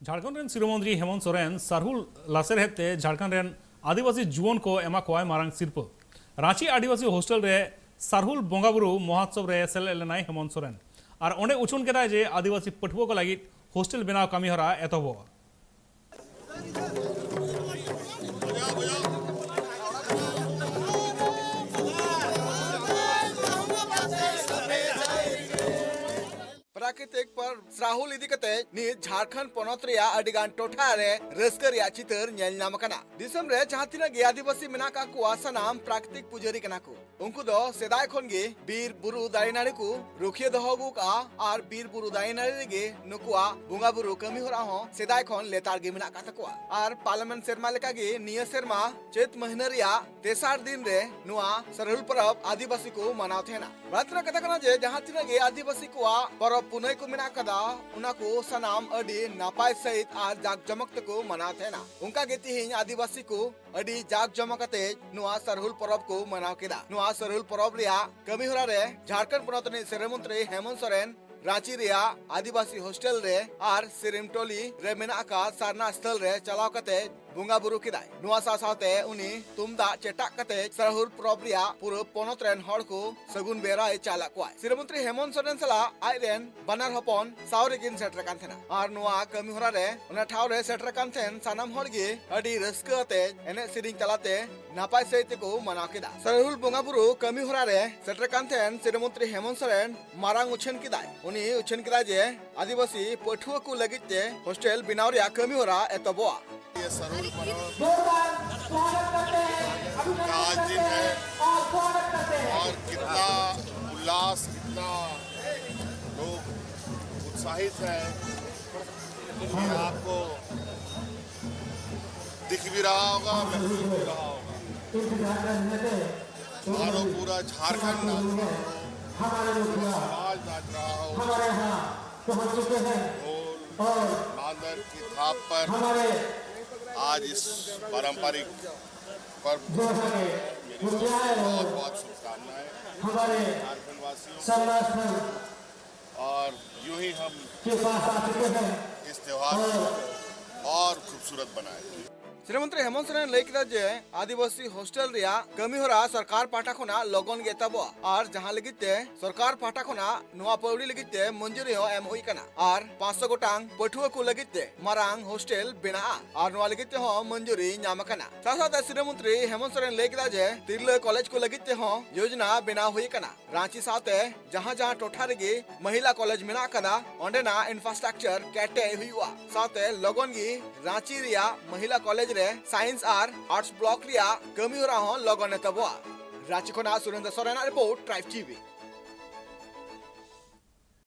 Jharkhand rain सिरोमंत्री Hemant Soren Sarhul लासेर हेते Jharkhand rain आदिवासी जुवन को एमा कोय मारंग सिरप रांची आदिवासी हॉस्टल रे सरहुल बोंगाबुरु महोत्सव रे सेल लेनाय हेमंत सोरेन और ओंडे उछुन केदाय जे आदिवासी पठुआ को लगी हॉस्टल बनाव कामी हरा एतोबो प्राकृतिक पर राहुल इदी कते नि झारखंड पोनत रिया अडिगान टोठा रे रस्कर या चितर नेल नाम कना दिसम रे जहां तिना गे आदिवासी मेना का को आसानाम प्राकृतिक पुजारी कना को उनको दो सेदाय खन गे बीर बुरु दाई नाड़ी को रुखिया दहगु का और बीर बुरु दाई नाड़ी गे नुकुआ बुंगा बुरु कमी होरा हो सेदाय खन लेतार गे मेना का तकुआ और पार्लियामेंट सेरमा लेका गे निया सेरमा चैत महीना रिया तेसार दिन रे नुआ सरहुल परब आदिवासी को मनाव थेना बातरा कथा कना जे जहां तिना गे आदिवासी को परब पुनई को मेना कदा उना को सनाम अडी नापाय सहित और जाग जमक को मना थेना उनका गेती हिं आदिवासी को अडी जाग जमकते नुआ सरहुल परब को मनाव केदा नुआ सरहुल परब रिया कमी होरा रे झारखंड पोनत रे सिरोमंत्री हेमंत सोरेन रांची रिया आदिवासी हॉस्टल रे और सिरिमटोली रे मेना का सारना स्थल रे चलाव कते बुंगा बुरु किदाय नुआ साथे उनी तुमदा चेटाक कते सरहुल परब रिया पूरा पोनत रेन हड़ को सगुन बेरा चाला को सिरोमंत्री हेमंत सोरेन सला आय रेन बनार हपन सावरे किन सेटर कान थेना और नुआ कमी होरा रे उना ठाव रे सेटर कान थेन सानाम हड़ गे अडी रस्कते एने सिरिंग चलाते नापाय सहित को मना केदा सरहुल बुंगा बुरु कमी होरा रे सेटर कान थेन सिरोमंत्री हेमंत सोरेन मारांग उछन किदाय उनी उछन किदाय जे आदिवासी पठुआ को लगिते हॉस्टल बिनाव रिया कमी होरा एतबो ये सरहुल परब आज दिन है और कितना उल्लास कितना लोग उत्साहित है ये आपको दिख भी रहा होगा महसूस भी रहा होगा मानो पूरा झारखंड नाच रहा हो समाज नाच रहा हो ढोल मांदर की थाप पर आज इस पारंपरिक पर्व मेरी बहुत बहुत शुभकामनाएं झारखंड वासियों और यूं ही हम इस त्योहार को और खूबसूरत बनाएं। श्रीमंत्री हेमंत सोरेन लेकिदा जे आदिवासी हॉस्टल रिया कमी होरा सरकार पाटा खुना लोगन गेताबो और जहां लगिते सरकार पाटा खुना नुआ पौड़ी लगिते मंजूरी हो एम हुई कना और 500 गोटांग पठुआ को लगिते मारांग हॉस्टल बिना और नुआ लगिते हो मंजूरी नाम कना साथ श्रीमंत्री हेमंत सोरेन लेकिदा जे तिरले कॉलेज को लगिते हो योजना बिना हुई कना रांची साथे जहां टोठा रेगे महिला कॉलेज मेना कदा ओंडेना इंफ्रास्ट्रक्चर केटे हुआ साथे लोगन गी रांची रिया महिला कॉलेज साइंस और आर्ट्स ब्लॉक रिया कमी हो रहा हो लोगों ने तबवा रांची को ना Surendra Soren report tribe TV.